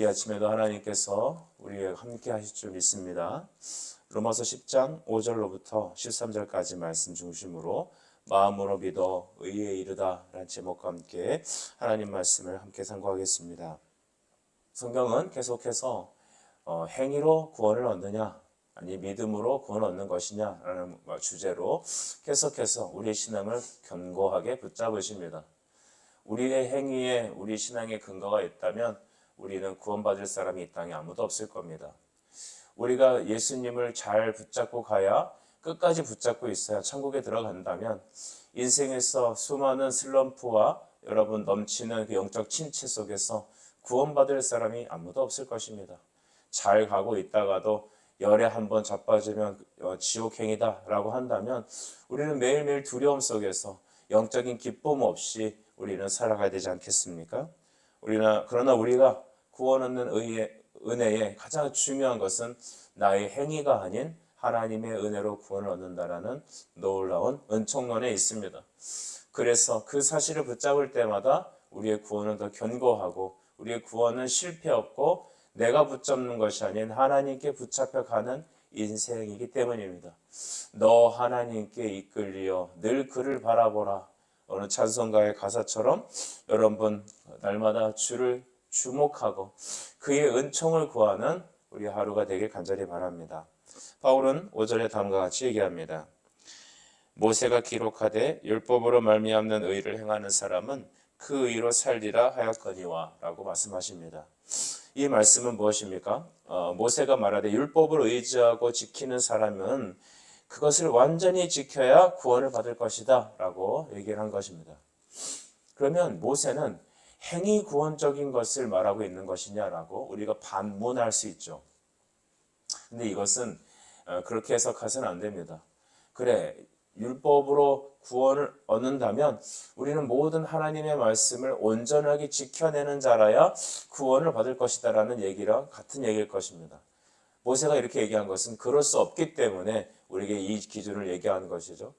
이 아침에도 하나님께서 우리와 함께 하실 줄 믿습니다. 로마서 10장 5절로부터 13절까지 말씀 중심으로 마음으로 믿어 의에 이르다 라는 제목과 함께 하나님 말씀을 함께 상고하겠습니다. 성경은 계속해서 행위로 구원을 얻느냐 아니 믿음으로 구원을 얻는 것이냐라는 주제로 계속해서 우리의 신앙을 견고하게 붙잡으십니다. 우리의 행위에 우리 신앙의 근거가 있다면 우리는 구원받을 사람이 이 땅에 아무도 없을 겁니다. 우리가 예수님을 잘 붙잡고 가야 끝까지 붙잡고 있어야 천국에 들어간다면 인생에서 수많은 슬럼프와 여러분 넘치는 그 영적 침체 속에서 구원받을 사람이 아무도 없을 것입니다. 잘 가고 있다가도 열에 한번 자빠지면 지옥행이다 라고 한다면 우리는 매일매일 두려움 속에서 영적인 기쁨 없이 우리는 살아가야 되지 않겠습니까? 그러나 우리가 구원 얻는 은혜의 가장 중요한 것은 나의 행위가 아닌 하나님의 은혜로 구원을 얻는다라는 놀라운 은총론에 있습니다. 그래서 그 사실을 붙잡을 때마다 우리의 구원은 더 견고하고 우리의 구원은 실패 없고 내가 붙잡는 것이 아닌 하나님께 붙잡혀 가는 인생이기 때문입니다. 너 하나님께 이끌리어 늘 그를 바라보라. 어느 찬송가의 가사처럼 여러분 날마다 주를 주목하고 그의 은총을 구하는 우리 하루가 되길 간절히 바랍니다. 바울은 5절에 다음과 같이 얘기합니다. 모세가 기록하되 율법으로 말미암는 의를 행하는 사람은 그 의로 살리라 하였거니와 라고 말씀하십니다. 이 말씀은 무엇입니까? 모세가 말하되 율법을 의지하고 지키는 사람은 그것을 완전히 지켜야 구원을 받을 것이다 라고 얘기를 한 것입니다. 그러면 모세는 행위 구원적인 것을 말하고 있는 것이냐라고 우리가 반문할 수 있죠. 근데 이것은 그렇게 해석해서는 안 됩니다. 그래, 율법으로 구원을 얻는다면 우리는 모든 하나님의 말씀을 온전하게 지켜내는 자라야 구원을 받을 것이다 라는 얘기랑 같은 얘기일 것입니다. 모세가 이렇게 얘기한 것은 그럴 수 없기 때문에 우리에게 이 기준을 얘기하는 것이죠.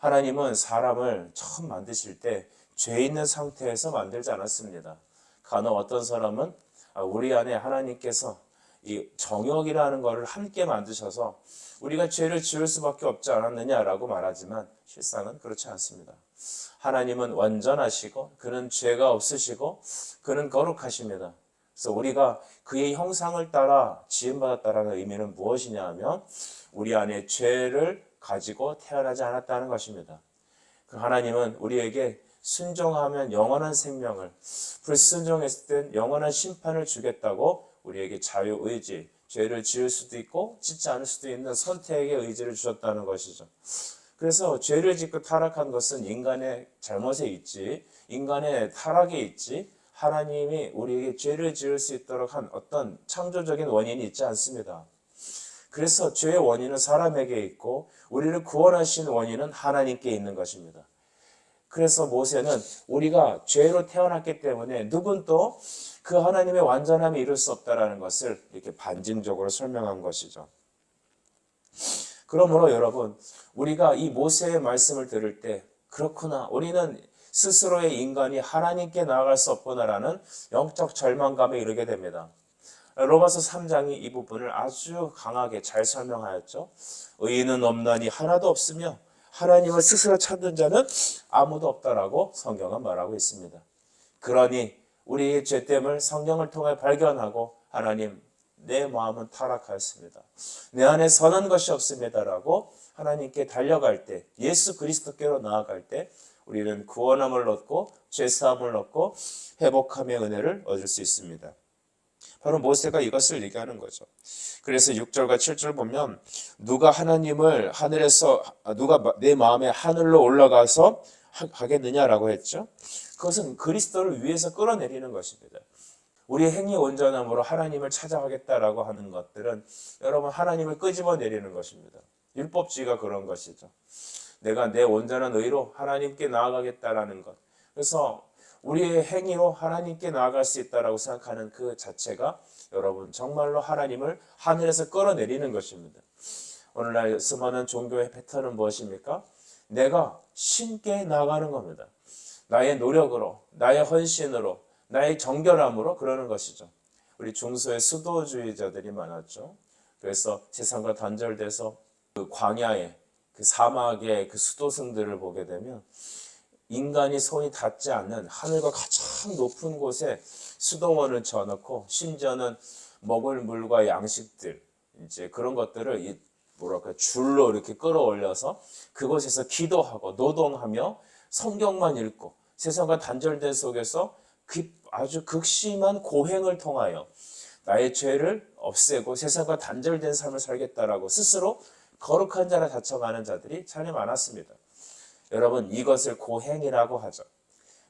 하나님은 사람을 처음 만드실 때 죄 있는 상태에서 만들지 않았습니다. 간혹 어떤 사람은 우리 안에 하나님께서 이 정욕이라는 것을 함께 만드셔서 우리가 죄를 지을 수밖에 없지 않았느냐라고 말하지만 실상은 그렇지 않습니다. 하나님은 완전하시고 그는 죄가 없으시고 그는 거룩하십니다. 그래서 우리가 그의 형상을 따라 지음받았다는 의미는 무엇이냐 하면 우리 안에 죄를 가지고 태어나지 않았다는 것입니다. 그 하나님은 우리에게 순종하면 영원한 생명을, 불순종했을 땐 영원한 심판을 주겠다고 우리에게 자유의지, 죄를 지을 수도 있고 짓지 않을 수도 있는 선택의 의지를 주셨다는 것이죠. 그래서 죄를 짓고 타락한 것은 인간의 잘못에 있지, 인간의 타락에 있지, 하나님이 우리에게 죄를 지을 수 있도록 한 어떤 창조적인 원인이 있지 않습니다. 그래서 죄의 원인은 사람에게 있고 우리를 구원하신 원인은 하나님께 있는 것입니다. 그래서 모세는 우리가 죄로 태어났기 때문에 누군도 그 하나님의 완전함을 이룰 수 없다는 것을 이렇게 반증적으로 설명한 것이죠. 그러므로 여러분, 우리가 이 모세의 말씀을 들을 때 그렇구나, 우리는 스스로의 인간이 하나님께 나아갈 수 없구나라는 영적 절망감에 이르게 됩니다. 로마서 3장이 이 부분을 아주 강하게 잘 설명하였죠. 의인은 없나니 하나도 없으며 하나님을 스스로 찾는 자는 아무도 없다라고 성경은 말하고 있습니다. 그러니 우리의 죄됨을 성령을 통해 발견하고 하나님, 내 마음은 타락하였습니다. 내 안에 선한 것이 없습니다라고 하나님께 달려갈 때, 예수 그리스도께로 나아갈 때 우리는 구원함을 얻고 죄사함을 얻고 회복함의 은혜를 얻을 수 있습니다. 바로 모세가 이것을 얘기하는 거죠. 그래서 6절과 7절 보면 누가 하나님을 하늘에서 누가 내 마음에 하늘로 올라가서 하겠느냐라고 했죠. 그것은 그리스도를 위해서 끌어내리는 것입니다. 우리의 행위 온전함으로 하나님을 찾아가겠다라고 하는 것들은 여러분 하나님을 끄집어내리는 것입니다. 율법주의가 그런 것이죠. 내가 내 온전한 의로 하나님께 나아가겠다라는 것. 그래서 우리의 행위로 하나님께 나아갈 수 있다라고 생각하는 그 자체가 여러분 정말로 하나님을 하늘에서 끌어내리는 것입니다. 오늘날 수많은 종교의 패턴은 무엇입니까? 내가 신께 나아가는 겁니다. 나의 노력으로, 나의 헌신으로, 나의 정결함으로 그러는 것이죠. 우리 중소의 수도주의자들이 많았죠. 그래서 세상과 단절돼서 그 광야의 그 사막의 그 수도승들을 보게 되면 인간이 손이 닿지 않는 하늘과 가장 높은 곳에 수도원을 지어놓고 심지어는 먹을 물과 양식들 이제 그런 것들을 이 뭐랄까 줄로 이렇게 끌어올려서 그곳에서 기도하고 노동하며 성경만 읽고 세상과 단절된 속에서 아주 극심한 고행을 통하여 나의 죄를 없애고 세상과 단절된 삶을 살겠다라고 스스로 거룩한 자라 자청하는 자들이 참 많았습니다. 여러분 이것을 고행이라고 하죠.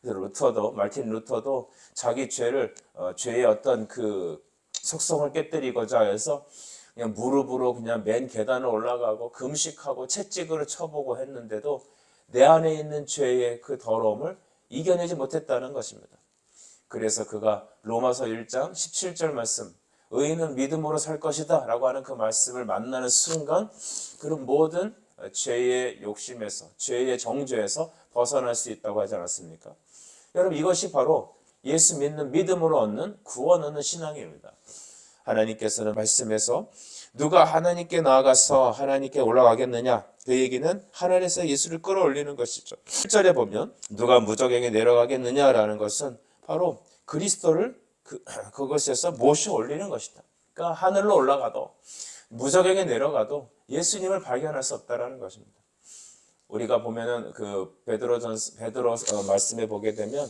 그래서 마틴 루터도 자기 죄의 어떤 그 속성을 깨뜨리고자 해서 그냥 무릎으로 그냥 맨 계단을 올라가고 금식하고 채찍으로 쳐보고 했는데도 내 안에 있는 죄의 그 더러움을 이겨내지 못했다는 것입니다. 그래서 그가 로마서 1장 17절 말씀 의인은 믿음으로 살 것이다 라고 하는 그 말씀을 만나는 순간 그런 모든 죄의 욕심에서 죄의 정죄에서 벗어날 수 있다고 하지 않았습니까? 여러분 이것이 바로 예수 믿는 믿음으로 얻는 구원 얻는 신앙입니다. 하나님께서는 말씀에서 누가 하나님께 나아가서 하나님께 올라가겠느냐 그 얘기는 하늘에서 예수를 끌어올리는 것이죠. 7절에 보면 누가 무저갱에 내려가겠느냐라는 것은 바로 그리스도를 그것에서 모셔 올리는 것이다. 그러니까 하늘로 올라가도 무저갱에 내려가도 예수님을 발견할 수 없다라는 것입니다. 우리가 보면은 그 베드로 말씀에 보게 되면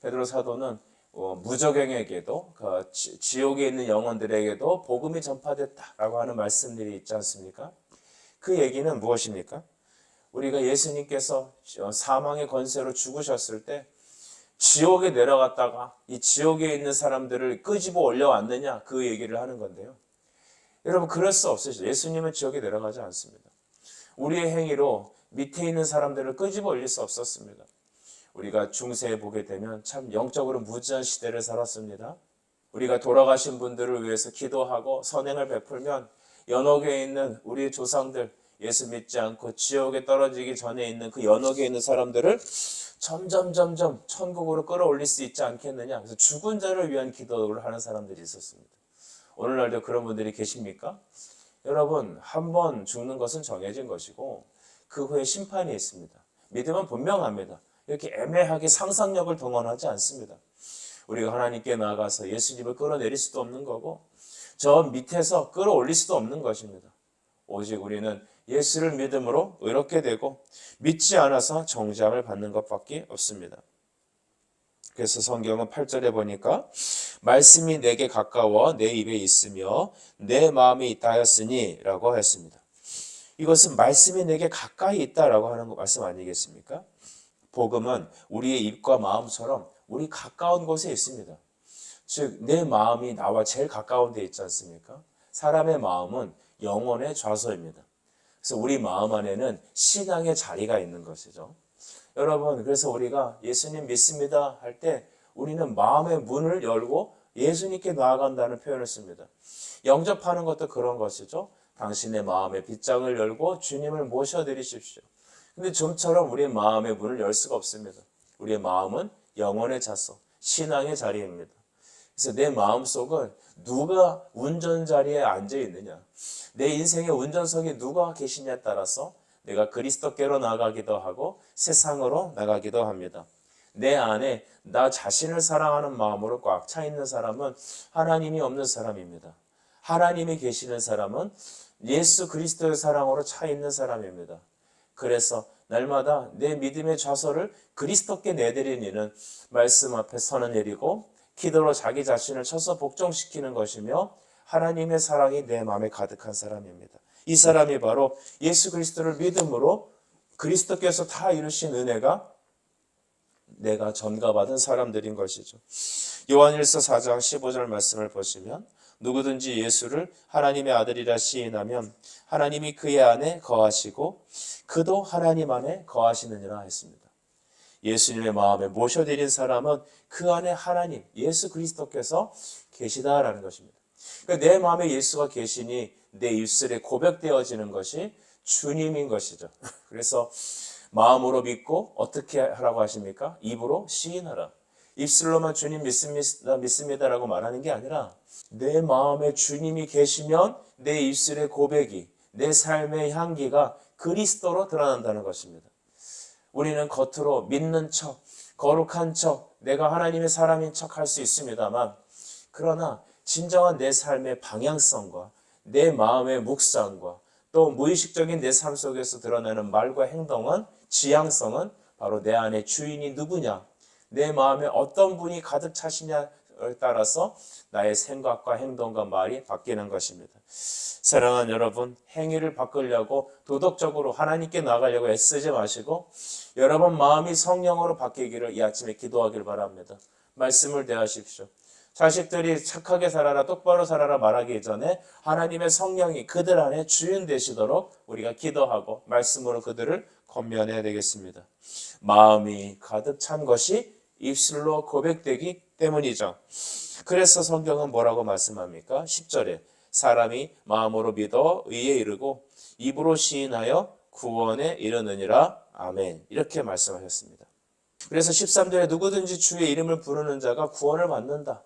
베드로 사도는 무저갱에게도 그 지옥에 있는 영혼들에게도 복음이 전파됐다라고 하는 말씀들이 있지 않습니까? 그 얘기는 무엇입니까? 우리가 예수님께서 사망의 권세로 죽으셨을 때 지옥에 내려갔다가 이 지옥에 있는 사람들을 끄집어 올려왔느냐 그 얘기를 하는 건데요. 여러분 그럴 수 없으시죠. 예수님은 지옥에 내려가지 않습니다. 우리의 행위로 밑에 있는 사람들을 끄집어 올릴 수 없었습니다. 우리가 중세에 보게 되면 참 영적으로 무지한 시대를 살았습니다. 우리가 돌아가신 분들을 위해서 기도하고 선행을 베풀면 연옥에 있는 우리의 조상들 예수 믿지 않고 지옥에 떨어지기 전에 있는 그 연옥에 있는 사람들을 점점 천국으로 끌어올릴 수 있지 않겠느냐. 그래서 죽은 자를 위한 기도를 하는 사람들이 있었습니다. 오늘날도 그런 분들이 계십니까? 여러분 한 번 죽는 것은 정해진 것이고 그 후에 심판이 있습니다. 믿음은 분명합니다. 이렇게 애매하게 상상력을 동원하지 않습니다. 우리가 하나님께 나아가서 예수님을 끌어내릴 수도 없는 거고 저 밑에서 끌어올릴 수도 없는 것입니다. 오직 우리는 예수를 믿음으로 의롭게 되고 믿지 않아서 정죄함을 받는 것밖에 없습니다. 그래서 성경은 8절에 보니까 말씀이 내게 가까워 내 입에 있으며 내 마음에 있다 하였으니 라고 했습니다. 이것은 말씀이 내게 가까이 있다라고 하는 거 말씀 아니겠습니까? 복음은 우리의 입과 마음처럼 우리 가까운 곳에 있습니다. 즉 내 마음이 나와 제일 가까운 데 있지 않습니까? 사람의 마음은 영혼의 좌소입니다. 그래서 우리 마음 안에는 신앙의 자리가 있는 것이죠. 여러분 그래서 우리가 예수님 믿습니다 할 때 우리는 마음의 문을 열고 예수님께 나아간다는 표현을 씁니다. 영접하는 것도 그런 것이죠. 당신의 마음의 빗장을 열고 주님을 모셔드리십시오. 근데 좀처럼 우리의 마음의 문을 열 수가 없습니다. 우리의 마음은 영혼의 좌소, 신앙의 자리입니다. 그래서 내 마음속을 누가 운전자리에 앉아 있느냐, 내 인생의 운전석에 누가 계시냐에 따라서 내가 그리스도께로 나가기도 하고 세상으로 나가기도 합니다. 내 안에 나 자신을 사랑하는 마음으로 꽉 차 있는 사람은 하나님이 없는 사람입니다. 하나님이 계시는 사람은 예수 그리스도의 사랑으로 차 있는 사람입니다. 그래서 날마다 내 믿음의 좌소를 그리스도께 내드리는 이는 말씀 앞에 선을 내리고 기도로 자기 자신을 쳐서 복종시키는 것이며 하나님의 사랑이 내 마음에 가득한 사람입니다. 이 사람이 바로 예수 그리스도를 믿음으로 그리스도께서 다 이루신 은혜가 내가 전가받은 사람들인 것이죠. 요한일서 4장 15절 말씀을 보시면 누구든지 예수를 하나님의 아들이라 시인하면 하나님이 그의 안에 거하시고 그도 하나님 안에 거하시느니라 했습니다. 예수님의 마음에 모셔드린 사람은 그 안에 하나님, 예수 그리스도께서 계시다라는 것입니다. 그러니까 내 마음에 예수가 계시니 내 입술에 고백되어지는 것이 주님인 것이죠. 그래서 마음으로 믿고 어떻게 하라고 하십니까? 입으로 시인하라. 입술로만 주님 믿습니다, 믿습니다라고 말하는 게 아니라 내 마음에 주님이 계시면 내 입술의 고백이, 내 삶의 향기가 그리스도로 드러난다는 것입니다. 우리는 겉으로 믿는 척, 거룩한 척, 내가 하나님의 사람인 척 할 수 있습니다만, 그러나 진정한 내 삶의 방향성과 내 마음의 묵상과 또 무의식적인 내 삶 속에서 드러나는 말과 행동은, 지향성은 바로 내 안에 주인이 누구냐, 내 마음에 어떤 분이 가득 차시냐에 따라서 나의 생각과 행동과 말이 바뀌는 것입니다. 사랑하는 여러분, 행위를 바꾸려고 도덕적으로 하나님께 나가려고 애쓰지 마시고 여러분 마음이 성령으로 바뀌기를 이 아침에 기도하길 바랍니다. 말씀을 대하십시오. 자식들이 착하게 살아라, 똑바로 살아라 말하기 전에 하나님의 성령이 그들 안에 주인 되시도록 우리가 기도하고 말씀으로 그들을 권면해야 되겠습니다. 마음이 가득 찬 것이 입술로 고백되기 때문이죠. 그래서 성경은 뭐라고 말씀합니까? 10절에 사람이 마음으로 믿어 의에 이르고 입으로 시인하여 구원에 이르느니라. 아멘. 이렇게 말씀하셨습니다. 그래서 13절에 누구든지 주의 이름을 부르는 자가 구원을 받는다.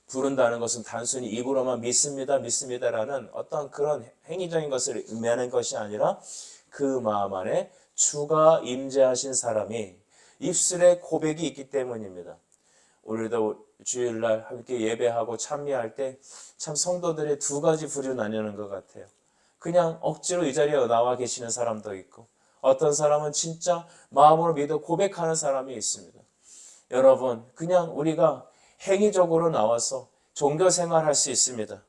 부른다는 것은 단순히 입으로만 믿습니다, 믿습니다라는 어떤 그런 행위적인 것을 의미하는 것이 아니라 그 마음 안에 주가 임재하신 사람이 입술에 고백이 있기 때문입니다. 우리도 주일날 함께 예배하고 참여할 때 참 성도들의 두 가지 부류 나뉘는 것 같아요. 그냥 억지로 이 자리에 나와 계시는 사람도 있고 어떤 사람은 진짜 마음으로 믿어 고백하는 사람이 있습니다. 여러분, 그냥 우리가 행위적으로 나와서 종교생활 할 수 있습니다.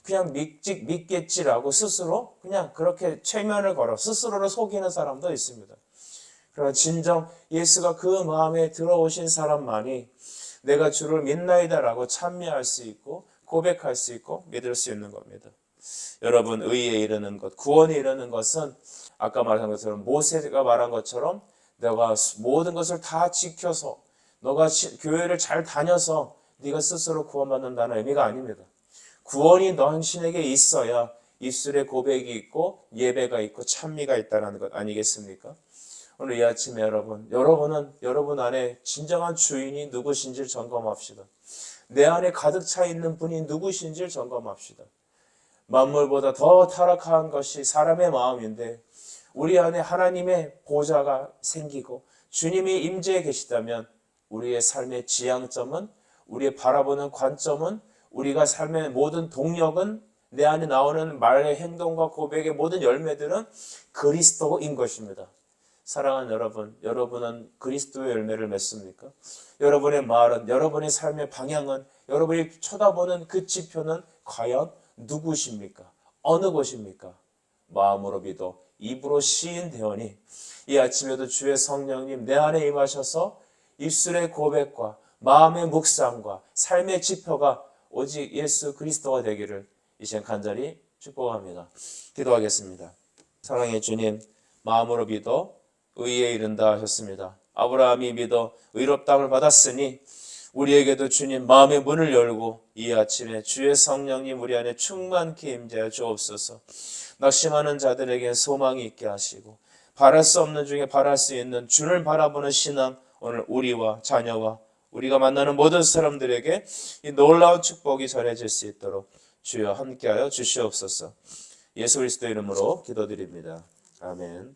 그냥 믿겠지라고 스스로 그냥 그렇게 최면을 걸어 스스로를 속이는 사람도 있습니다. 그러나 진정 예수가 그 마음에 들어오신 사람만이 내가 주를 믿나이다라고 찬미할 수 있고 고백할 수 있고 믿을 수 있는 겁니다. 여러분, 의에 이르는 것, 구원에 이르는 것은 아까 말한 것처럼 모세가 말한 것처럼 너가 모든 것을 다 지켜서 너가 교회를 잘 다녀서 네가 스스로 구원받는다는 의미가 아닙니다. 구원이 당신에게 있어야 입술에 고백이 있고 예배가 있고 찬미가 있다는 것 아니겠습니까? 오늘 이 아침에 여러분은 여러분 안에 진정한 주인이 누구신지를 점검합시다. 내 안에 가득 차 있는 분이 누구신지를 점검합시다. 만물보다 더 타락한 것이 사람의 마음인데 우리 안에 하나님의 보좌가 생기고 주님이 임재해 계시다면 우리의 삶의 지향점은, 우리의 바라보는 관점은, 우리가 삶의 모든 동력은, 내 안에 나오는 말의 행동과 고백의 모든 열매들은 그리스도인 것입니다. 사랑하는 여러분, 여러분은 그리스도의 열매를 맺습니까? 여러분의 말은, 여러분의 삶의 방향은, 여러분이 쳐다보는 그 지표는 과연 누구십니까? 어느 곳입니까? 마음으로 믿어 입으로 시인되오니 이 아침에도 주의 성령님 내 안에 임하셔서 입술의 고백과 마음의 묵상과 삶의 지표가 오직 예수 그리스도가 되기를 이 시간 간절히 축복합니다. 기도하겠습니다. 사랑의 주님, 마음으로 믿어 의에 이른다 하셨습니다. 아브라함이 믿어 의롭다함을 받았으니 우리에게도 주님 마음의 문을 열고 이 아침에 주의 성령님 우리 안에 충만케 임재하여 주옵소서. 낙심하는 자들에게 소망이 있게 하시고 바랄 수 없는 중에 바랄 수 있는 주를 바라보는 신앙, 오늘 우리와 자녀와 우리가 만나는 모든 사람들에게 이 놀라운 축복이 전해질 수 있도록 주여 함께하여 주시옵소서. 예수 그리스도 이름으로 기도드립니다. 아멘.